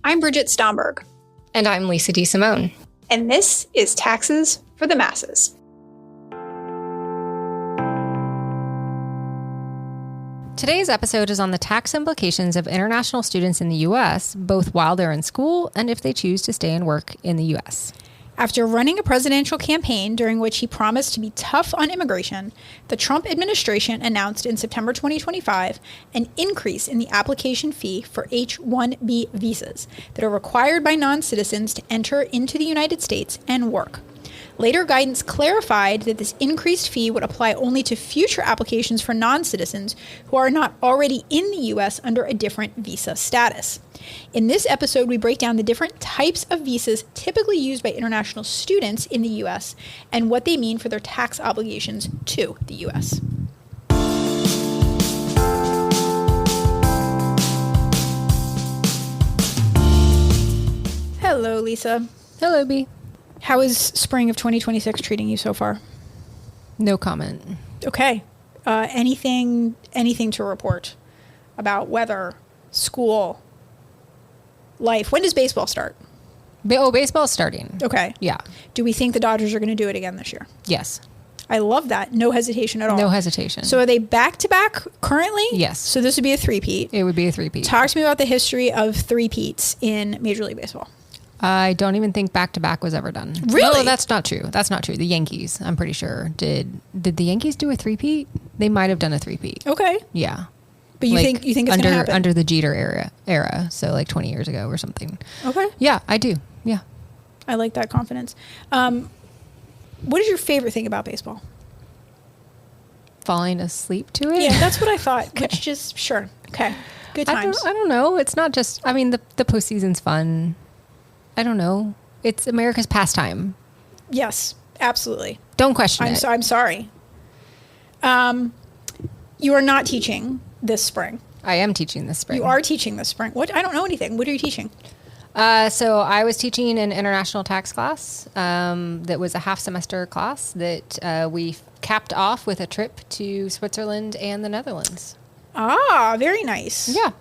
I'm Bridget Stomberg. And I'm Lisa DeSimone. And this is Taxes for the Masses. Today's episode is on the tax implications of international students in the U.S., both while they're in school and if they choose to stay and work in the U.S. After running a presidential campaign during which he promised to be tough on immigration, the Trump administration announced in September 2025 an increase in the application fee for H-1B visas that are required by non-citizens to enter into the United States and work. Later guidance clarified that this increased fee would apply only to future applications for non-citizens who are not already in the U.S. under a different visa status. In this episode, we break down the different types of visas typically used by international students in the U.S. and what they mean for their tax obligations to the U.S. Hello, Lisa. Hello, B. How is spring of 2026 treating you so far? No comment. Okay. Anything to report about weather, school, life? When does baseball start? Baseball's starting. Okay. Yeah. Do we think the Dodgers are going to do it again this year? Yes. I love that. No hesitation at all. No hesitation. So are they back-to-back currently? Yes. So this would be a three-peat. It would be a three-peat. Talk to me about the history of three-peats in Major League Baseball. I don't even think back-to-back was ever done. Really? No, that's not true. That's not true. The Yankees, I'm pretty sure, did the Yankees do a three-peat? They might have done a three-peat. Okay. Yeah. But you think it's going to happen? Under the Jeter era, so like 20 years ago or something. Okay. Yeah, I do. Yeah. I like that confidence. What is your favorite thing about baseball? Falling asleep to it? Yeah, that's what I thought. Which just, sure. Okay. Good times. I don't know. It's not just, I mean, the postseason's fun. I don't know. It's America's pastime. Yes, absolutely. Don't question it. I'm sorry. You are not teaching this spring. I am teaching this spring. You are teaching this spring. What? I don't know anything. What are you teaching? So I was teaching an international tax class that was a half semester class that we capped off with a trip to Switzerland and the Netherlands. Ah, very nice. Yeah.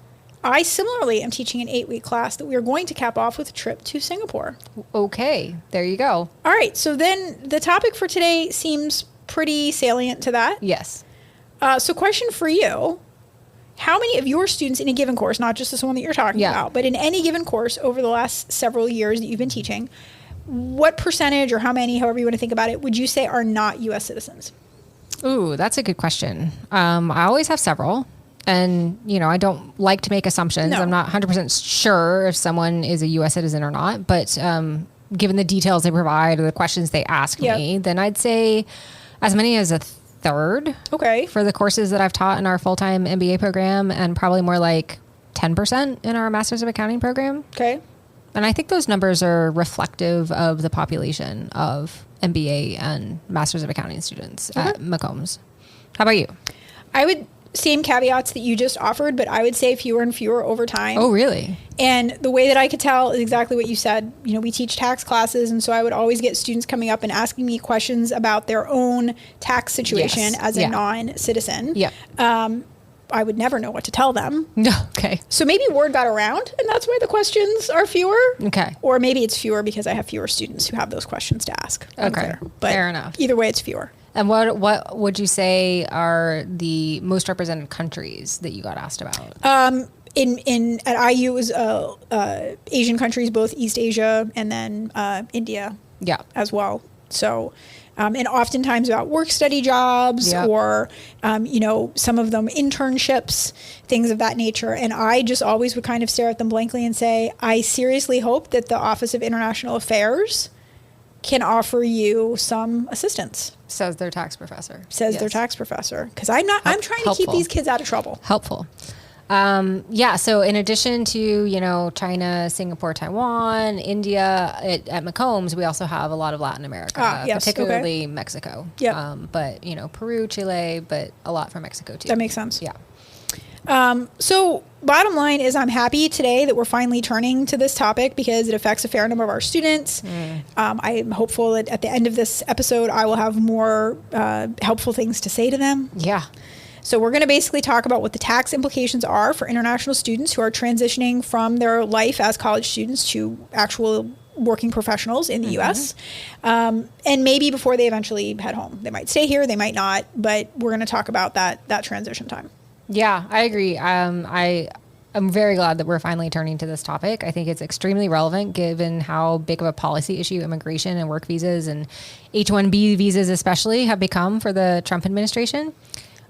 I similarly am teaching an 8-week class that we are going to cap off with a trip to Singapore. Okay, there you go. All right, so then the topic for today seems pretty salient to that. Yes. So question for you, how many of your students in a given course, not just this one that you're talking about, but in any given course over the last several years that you've been teaching, what percentage or how many, however you want to think about it, would you say are not U.S. citizens? Ooh, that's a good question. I always have several. And, you know, I don't like to make assumptions. No. I'm not 100% sure if someone is a U.S. citizen or not. But given the details they provide or the questions they ask me, then I'd say as many as a third. Okay. For the courses that I've taught in our full-time MBA program, and probably more like 10% in our Masters of Accounting program. Okay. And I think those numbers are reflective of the population of MBA and Masters of Accounting students at McCombs. How about you? I would... Same caveats that you just offered, but I would say fewer and fewer over time. Oh, really? And the way that I could tell is exactly what you said. You know, we teach tax classes, and so I would always get students coming up and asking me questions about their own tax situation as a non-citizen. Yeah. I would never know what to tell them. No. Okay. So maybe word got around, and that's why the questions are fewer. Okay. Or maybe it's fewer because I have fewer students who have those questions to ask. Okay. Unclear. But fair enough. Either way, it's fewer. And what would you say are the most represented countries that you got asked about? At IU, it was Asian countries, both East Asia and then India as well. So, and oftentimes about work-study jobs or, you know, some of them internships, things of that nature. And I just always would kind of stare at them blankly and say, I seriously hope that the Office of International Affairs can offer you some assistance. Says their tax professor. Their tax professor. Because I'm trying to keep these kids out of trouble. Helpful. So in addition to, you know, China, Singapore, Taiwan, India, at McCombs, we also have a lot of Latin America, particularly Mexico. Yeah. But, you know, Peru, Chile, but a lot from Mexico too. That makes sense. Yeah. So bottom line is I'm happy today that we're finally turning to this topic because it affects a fair number of our students. I'm hopeful that at the end of this episode, I will have more helpful things to say to them. Yeah. So we're going to basically talk about what the tax implications are for international students who are transitioning from their life as college students to actual working professionals in the U.S. And maybe before they eventually head home. They might stay here, they might not, but we're going to talk about that transition time. Yeah, I agree. I'm very glad that we're finally turning to this topic. I think it's extremely relevant given how big of a policy issue immigration and work visas and H-1B visas especially have become for the Trump administration.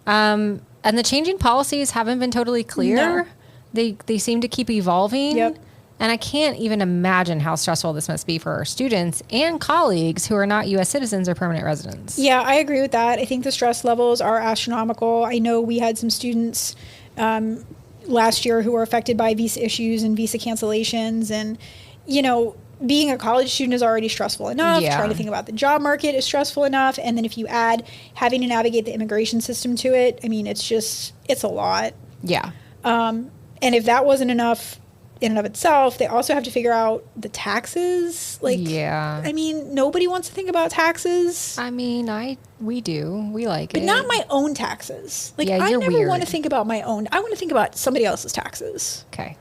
And the changing policies haven't been totally clear. No. They seem to keep evolving. Yep. And I can't even imagine how stressful this must be for our students and colleagues who are not U.S. citizens or permanent residents. Yeah, I agree with that. I think the stress levels are astronomical. I know we had some students last year who were affected by visa issues and visa cancellations. And, you know, being a college student is already stressful enough. Yeah. Trying to think about the job market is stressful enough. And then if you add having to navigate the immigration system to it, I mean, it's a lot. Yeah. And if that wasn't enough in and of itself, they also have to figure out the taxes. Yeah. I mean, nobody wants to think about taxes. I mean, we do. We like but it. Not my own taxes. I never weird. want to think about my own. I want to think about somebody else's taxes. Okay.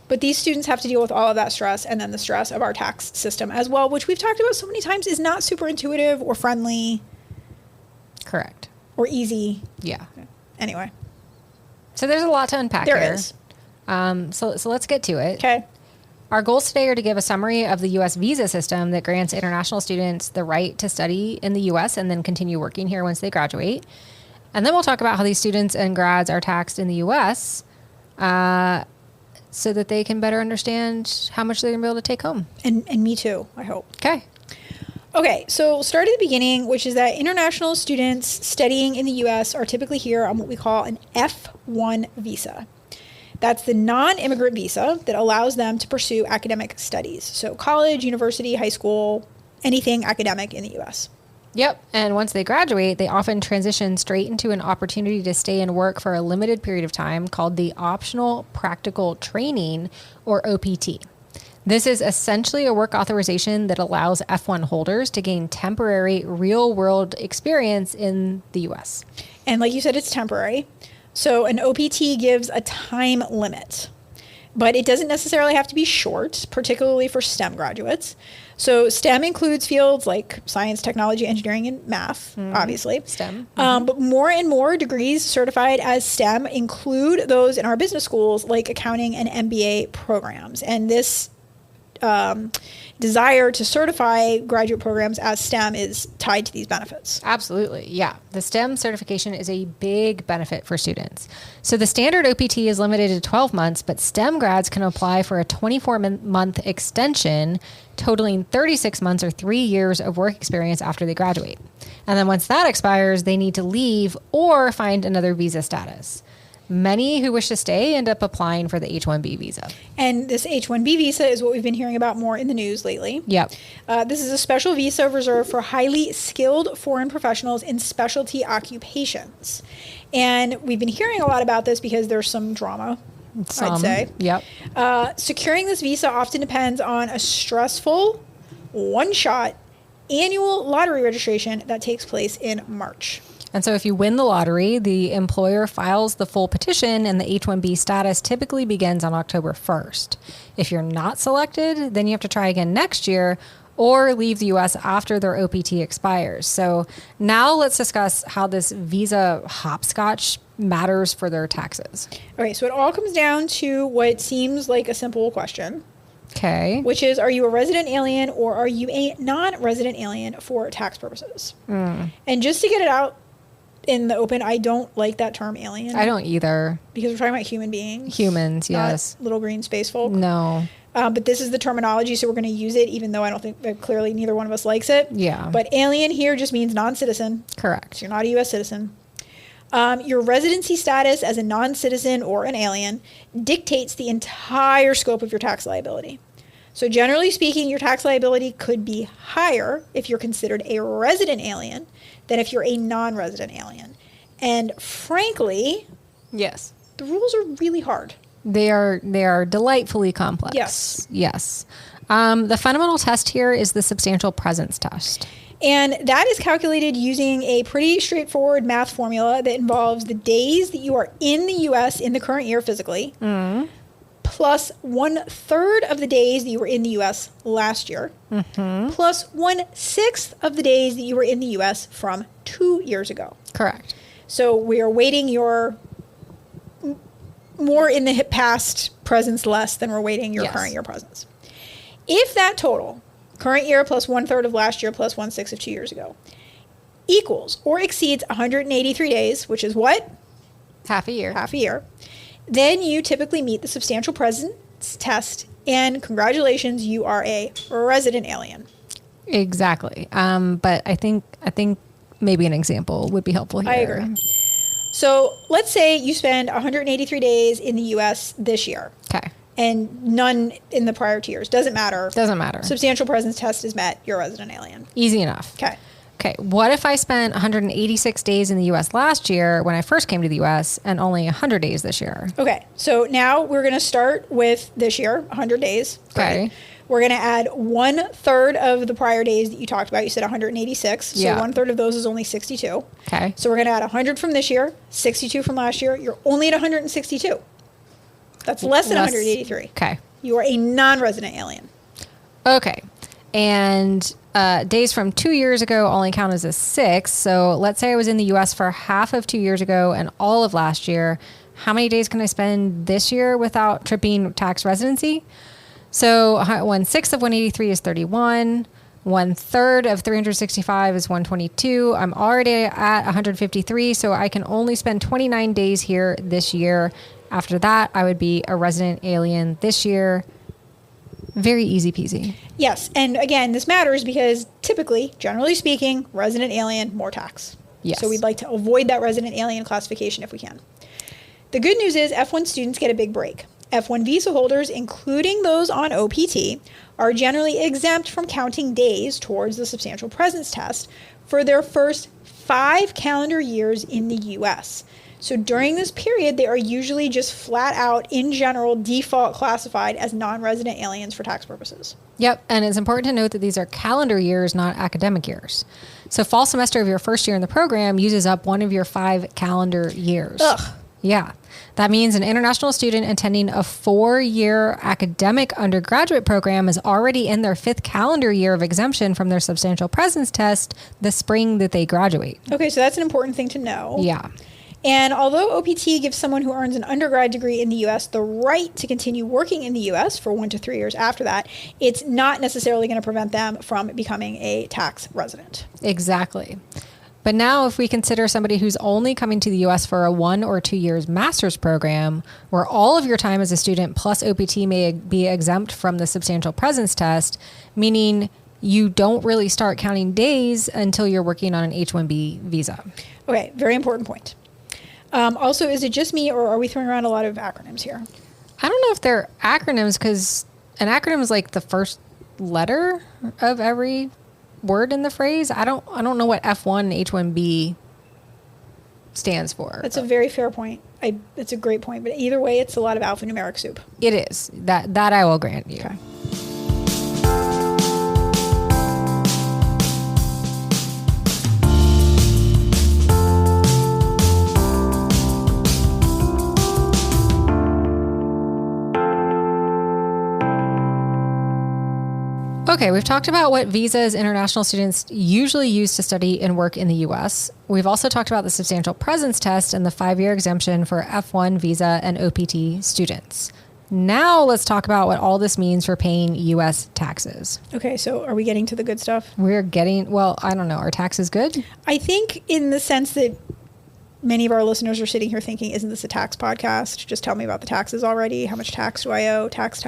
But these students have to deal with all of that stress and then the stress of our tax system as well, which we've talked about so many times is not super intuitive or friendly. Correct. Or easy. Yeah. Anyway. So there's a lot to unpack there here. Is. So let's get to it. Okay. Our goals today are to give a summary of the U.S. visa system that grants international students the right to study in the U.S. and then continue working here once they graduate. And then we'll talk about how these students and grads are taxed in the U.S. So that they can better understand how much they're going to be able to take home. And me too, I hope. Okay, so we'll start at the beginning, which is that international students studying in the U.S. are typically here on what we call an F-1 visa. That's the non-immigrant visa that allows them to pursue academic studies. So college, university, high school, anything academic in the U.S. Yep. And once they graduate, they often transition straight into an opportunity to stay and work for a limited period of time called the Optional Practical Training, or OPT. This is essentially a work authorization that allows F-1 holders to gain temporary real-world experience in the U.S. And like you said, it's temporary. So an OPT gives a time limit, but it doesn't necessarily have to be short, particularly for STEM graduates. So STEM includes fields like science, technology, engineering, and math, obviously. STEM. But more and more degrees certified as STEM include those in our business schools like accounting and MBA programs. And this desire to certify graduate programs as STEM is tied to these benefits. Absolutely. Yeah. The STEM certification is a big benefit for students. So the standard OPT is limited to 12 months, but STEM grads can apply for a 24-month extension totaling 36 months or 3 years of work experience after they graduate. And then once that expires, they need to leave or find another visa status. Many who wish to stay end up applying for the H-1B visa. And this H-1B visa is what we've been hearing about more in the news lately. Yep. This is a special visa reserved for highly skilled foreign professionals in specialty occupations. And we've been hearing a lot about this because there's some drama, I'd say. Yep. Securing this visa often depends on a stressful, one-shot annual lottery registration that takes place in March. And so if you win the lottery, the employer files the full petition and the H-1B status typically begins on October 1st. If you're not selected, then you have to try again next year or leave the U.S. after their OPT expires. So now let's discuss how this visa hopscotch matters for their taxes. Okay, so it all comes down to what seems like a simple question. Okay. Which is, are you a resident alien or are you a non-resident alien for tax purposes? And just to get it out in the open, I don't like that term alien. I don't either. Because we're talking about human beings. Humans, yes. Not little green space folk. No. But this is the terminology, so we're going to use it, even though I don't think that clearly neither one of us likes it. Yeah. But alien here just means non-citizen. Correct. So you're not a U.S. citizen. Your residency status as a non-citizen or an alien dictates the entire scope of your tax liability. So generally speaking, your tax liability could be higher if you're considered a resident alien than if you're a non-resident alien. And frankly, yes, the rules are really hard. They are delightfully complex. Yes. Yes. The fundamental test here is the substantial presence test. And that is calculated using a pretty straightforward math formula that involves the days that you are in the U.S. in the current year physically, plus 1/3 of the days that you were in the U.S. last year, plus 1/6 of the days that you were in the U.S. from 2 years ago. Correct. So we are weighting your more in the past presence less than we're weighting your current year presence. If that total, current year plus 1/3 of last year plus 1/6 of 2 years ago, equals or exceeds 183 days, which is what? Half a year. Half a year. Then you typically meet the substantial presence test, and congratulations, you are a resident alien. Exactly. But I think maybe an example would be helpful here. I agree. So let's say you spend 183 days in the U.S. this year. Okay. And none in the prior 2 years. Doesn't matter. Doesn't matter. Substantial presence test is met. You're a resident alien. Easy enough. Okay. Okay. What if I spent 186 days in the U.S. last year when I first came to the U.S. and only 100 days this year? Okay. So now we're going to start with this year, 100 days. Okay. We're going to add 1/3 of the prior days that you talked about. You said 186. So Yeah. 1/3 of those is only 62. Okay. So we're going to add 100 from this year, 62 from last year. You're only at 162. That's less than 183. Okay. You are a non-resident alien. Okay. And days from 2 years ago only count as a 6. So let's say I was in the U.S. for half of 2 years ago and all of last year. How many days can I spend this year without tripping tax residency? So 1/6 of 183 is 31. 1/3 of 365 is 122. I'm already at 153, so I can only spend 29 days here this year. After that, I would be a resident alien this year. Very easy peasy. Yes. And again, this matters because typically, generally speaking, resident alien, more tax. Yes. So we'd like to avoid that resident alien classification if we can. The good news is F1 students get a big break. F1 visa holders, including those on OPT, are generally exempt from counting days towards the substantial presence test for their first 5 calendar years in the U.S. So during this period, they are usually just flat out, in general, default classified as non-resident aliens for tax purposes. Yep. And it's important to note that these are calendar years, not academic years. So fall semester of your first year in the program uses up one of your 5 calendar years. Ugh. Yeah. That means an international student attending a 4-year academic undergraduate program is already in their 5th calendar year of exemption from their substantial presence test the spring that they graduate. Okay, so that's an important thing to know. Yeah. And although OPT gives someone who earns an undergrad degree in the U.S. the right to continue working in the U.S. for 1 to 3 years after that, it's not necessarily going to prevent them from becoming a tax resident. Exactly. But now if we consider somebody who's only coming to the U.S. for a 1 or 2 years master's program, where all of your time as a student plus OPT may be exempt from the substantial presence test, meaning you don't really start counting days until you're working on an H-1B visa. Okay, very important point. Also, is it just me or are we throwing around a lot of acronyms here? I don't know if they're acronyms because an acronym is like the first letter of every word in the phrase. I don't know what F1 and H1B stands for. That's a very fair point. It's a great point, but either way, it's a lot of alphanumeric soup. It is. That I will grant you. Okay. Okay, we've talked about what visas international students usually use to study and work in the U.S. We've also talked about the substantial presence test and the 5-year exemption for F1 visa and OPT students. Now let's talk about what all this means for paying U.S. taxes. Okay, so are we getting to the good stuff? We're getting, well, I don't know. Are taxes good? I think in the sense that many of our listeners are sitting here thinking, isn't this a tax podcast? Just tell me about the taxes already. How much tax do I owe? Tax.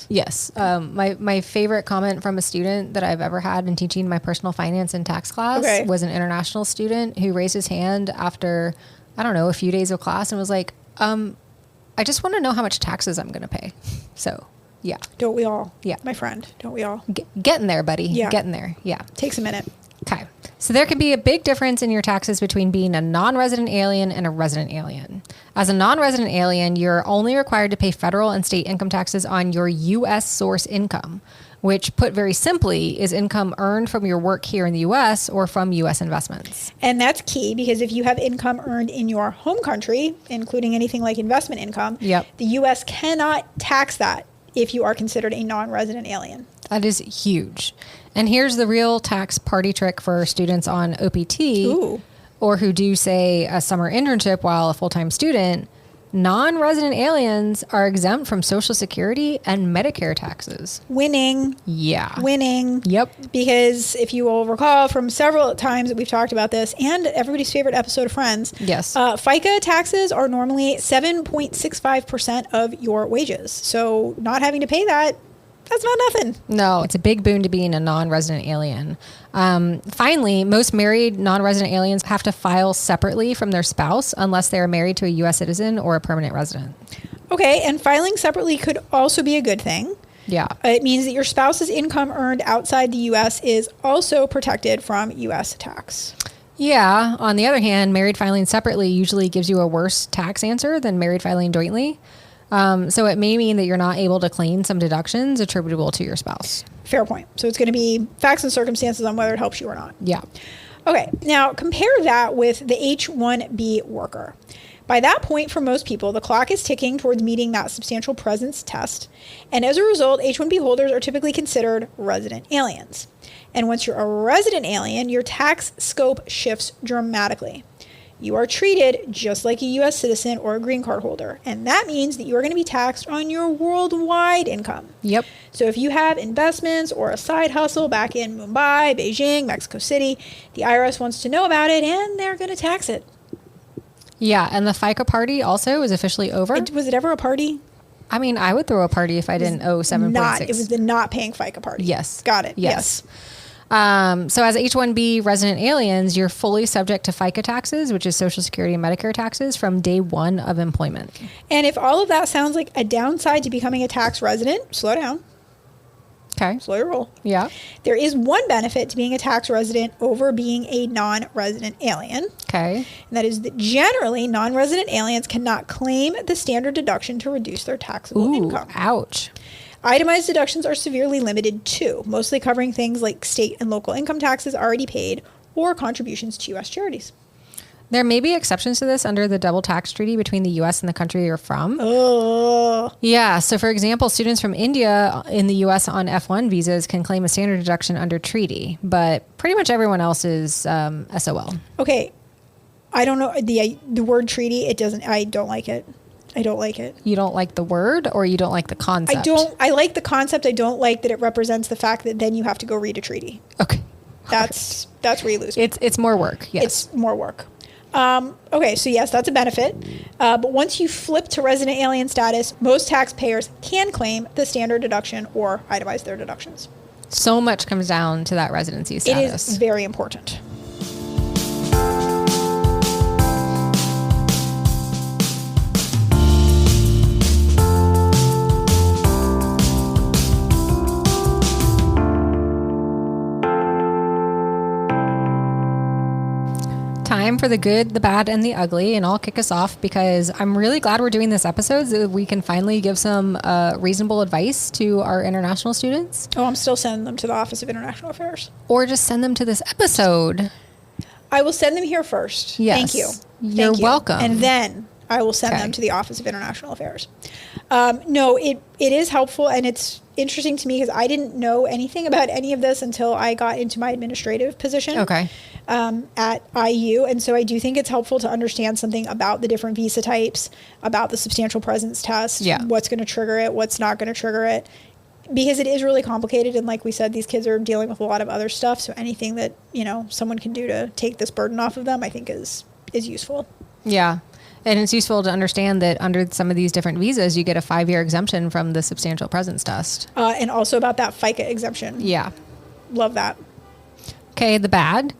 Yes. My favorite comment from a student that I've ever had in teaching my personal finance and tax class was an international student who raised his hand after, I don't know, a few days of class and was like, I just want to know how much taxes I'm going to pay. So, yeah. Don't we all? Yeah. My friend, don't we all? Getting there, buddy. Yeah. Getting there. Yeah. Takes a minute. Okay. So there can be a big difference in your taxes between being a non-resident alien and a resident alien. As a non-resident alien, you're only required to pay federal and state income taxes on your U.S. source income. which put very simply is income earned from your work here in the U.S. or from U.S. investments. And that's key because if you have income earned in your home country, including anything like investment income, Yep. the U.S. cannot tax that if you are considered a non-resident alien. That is huge. And here's the real tax party trick for students on OPT Ooh. or who do, say, a summer internship while a full-time student. Non-resident aliens are exempt from Social Security and Medicare taxes. Winning. Yeah. Winning. Yep. Because if you will recall from several times that we've talked about this and everybody's favorite episode of Friends, Yes. FICA taxes are normally 7.65% of your wages. So not having to pay that, that's not nothing. No, it's a big boon to being a non-resident alien. Finally, most married non-resident aliens have to file separately from their spouse unless they are married to a U.S. citizen or a permanent resident. Okay, and filing separately could also be a good thing. Yeah. It means that your spouse's income earned outside the U.S. is also protected from U.S. tax. Yeah. On the other hand, married filing separately usually gives you a worse tax answer than married filing jointly. So it may mean that you're not able to claim some deductions attributable to your spouse. Fair point. So it's going to be facts and circumstances on whether it helps you or not. Yeah. Okay, now compare that with the H-1B worker. By that point, for most people, the clock is ticking towards meeting that substantial presence test. And as a result, H-1B holders are typically considered resident aliens. And once you're a resident alien, your tax scope shifts dramatically. You are treated just like a U.S. citizen or a green card holder. And that means that you are going to be taxed on your worldwide income. Yep. So if you have investments or a side hustle back in Mumbai, Beijing, Mexico City, the IRS wants to know about it and they're going to tax it. Yeah. And the FICA party also is officially over. Was it ever a party? I mean, I would throw a party if I didn't owe 7.6. It was the not paying FICA party. Yes. Got it. Yes. So as H-1B resident aliens, you're fully subject to FICA taxes, which is Social Security and Medicare taxes, from day one of employment. And if all of that sounds like a downside to becoming a tax resident, slow down. Okay. Slow your roll. Yeah. There is one benefit to being a tax resident over being a non-resident alien. Okay. And that is that generally non-resident aliens cannot claim the standard deduction to reduce their taxable income. Ouch. Itemized deductions are severely limited too, mostly covering things like state and local income taxes already paid or contributions to U.S. charities. There may be exceptions to this under the double tax treaty between the U.S. and the country you're from. Oh. Yeah. So, for example, students from India in the U.S. on F1 visas can claim a standard deduction under treaty, but pretty much everyone else is SOL. Okay. I don't know the word treaty. I don't like it. I don't like it. You don't like the word or you don't like the concept? I like the concept. I don't like that it represents the fact that then you have to go read a treaty. Okay. That's where you lose me. It's more work. Yes. It's more work. Okay, so yes, that's a benefit. But once you flip to resident alien status, most taxpayers can claim the standard deduction or itemize their deductions. So much comes down to that residency status. It is very important. Time for the good, the bad, and the ugly, and I'll kick us off because I'm really glad we're doing this episode so that we can finally give some reasonable advice to our international students. Oh, I'm still sending them to the Office of International Affairs. Or just send them to this episode. I will send them here first. Yes. Thank you. You're welcome. And then I will send them to the Office of International Affairs. No, it is helpful, and it's interesting to me because I didn't know anything about any of this until I got into my administrative position. Okay. At IU. And so I do think it's helpful to understand something about the different visa types, about the substantial presence test, what's going to trigger it, what's not going to trigger it, because it is really complicated. And like we said, these kids are dealing with a lot of other stuff. So anything that, someone can do to take this burden off of them, I think is useful. Yeah. And it's useful to understand that under some of these different visas, you get a 5-year exemption from the substantial presence test. And also about that FICA exemption. Yeah. Love that. Okay. The bad.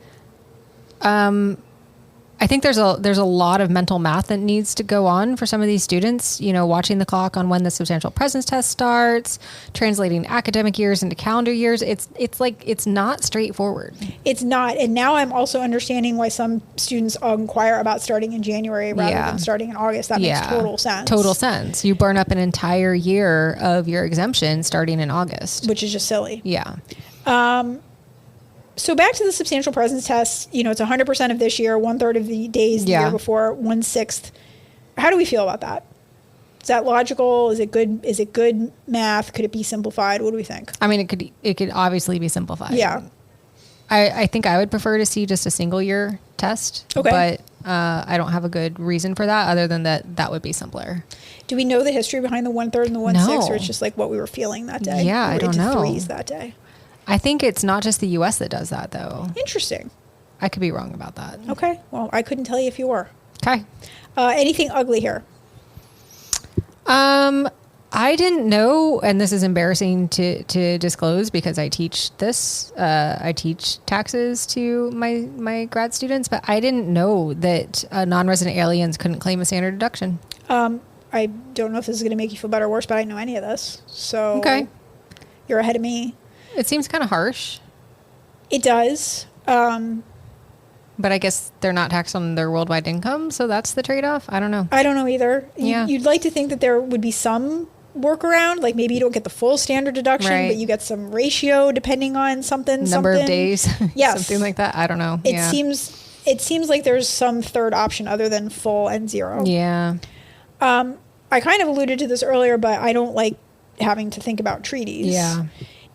I think there's a lot of mental math that needs to go on for some of these students, watching the clock on when the substantial presence test starts, translating academic years into calendar years. It's not straightforward. It's not. And now I'm also understanding why some students inquire about starting in January rather than starting in August. That makes total sense. Total sense. You burn up an entire year of your exemption starting in August. Which is just silly. Yeah. So back to the substantial presence test, it's 100% of this year, 1/3 of the days the year before, 1/6. How do we feel about that? Is that logical? Is it good? Is it good math? Could it be simplified? What do we think? I mean, it could obviously be simplified. Yeah. I think I would prefer to see just a single year test. Okay. But I don't have a good reason for that other than that would be simpler. Do we know the history behind the 1/3 and the 1/6, No. or it's just like what we were feeling that day? Yeah, I don't know. Threes that day. I think it's not just the U.S. that does that, though. Interesting. I could be wrong about that. Okay. Well, I couldn't tell you if you were. Okay. Anything ugly here? I didn't know, and this is embarrassing to disclose because I teach this. I teach taxes to my grad students, but I didn't know that non-resident aliens couldn't claim a standard deduction. I don't know if this is going to make you feel better or worse, but I didn't know any of this. So Okay. You're ahead of me. It seems kind of harsh. It does. But I guess they're not taxed on their worldwide income, so that's the trade-off. I don't know. I don't know either. Yeah. You'd like to think that there would be some workaround, like maybe you don't get the full standard deduction, Right. but you get some ratio depending on something. Number of days, Yes. something like that. I don't know. It seems like there's some third option other than full and zero. Yeah. I kind of alluded to this earlier, but I don't like having to think about treaties. Yeah.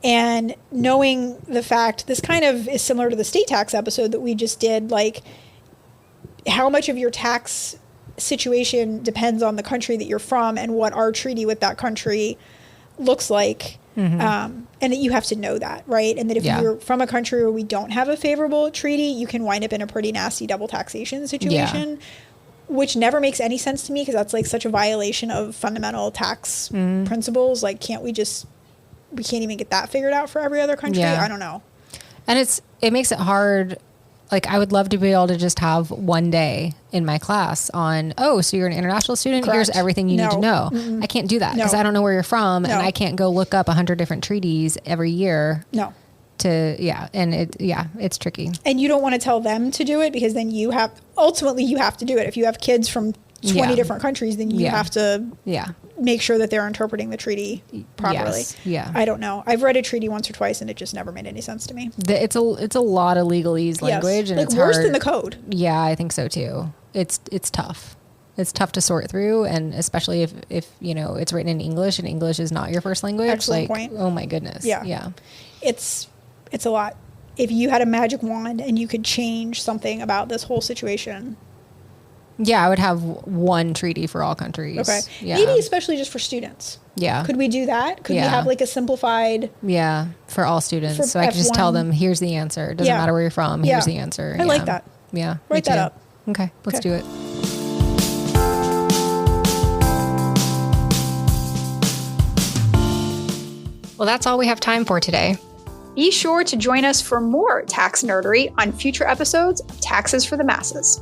And knowing the fact, this kind of is similar to the state tax episode that we just did, like how much of your tax situation depends on the country that you're from and what our treaty with that country looks like. And that you have to know that, right? And that if you're from a country where we don't have a favorable treaty, you can wind up in a pretty nasty double taxation situation, which never makes any sense to me because that's like such a violation of fundamental tax principles. Like, we can't even get that figured out for every other country. Yeah. I don't know. And it makes it hard. Like, I would love to be able to just have one day in my class on, so you're an international student. Correct. Here's everything you need to know. I can't do that because I don't know where you're from, and I can't go look up 100 different treaties every year. No. It's tricky. And you don't want to tell them to do it because then ultimately you have to do it. If you have kids from 20 different countries, then you have to make sure that they're interpreting the treaty properly. Yes. Yeah. I don't know. I've read a treaty once or twice and it just never made any sense to me. It's a lot of legalese language, and like it's worse hard. than the code. Yeah, I think so too. It's tough. It's tough to sort through, and especially if it's written in English and English is not your first language. Excellent point. Oh my goodness. Yeah. It's a lot. If you had a magic wand and you could change something about this whole situation. Yeah, I would have one treaty for all countries. Okay. Yeah. Maybe especially just for students. Yeah. Could we do that? Could we have like a simplified? Yeah, for all students. For so I could just tell F1. them, here's the answer. It doesn't matter where you're from. Here's the answer. I like that. Yeah. Write that up. Okay, let's do it. Well, that's all we have time for today. Be sure to join us for more tax nerdery on future episodes of Taxes for the Masses.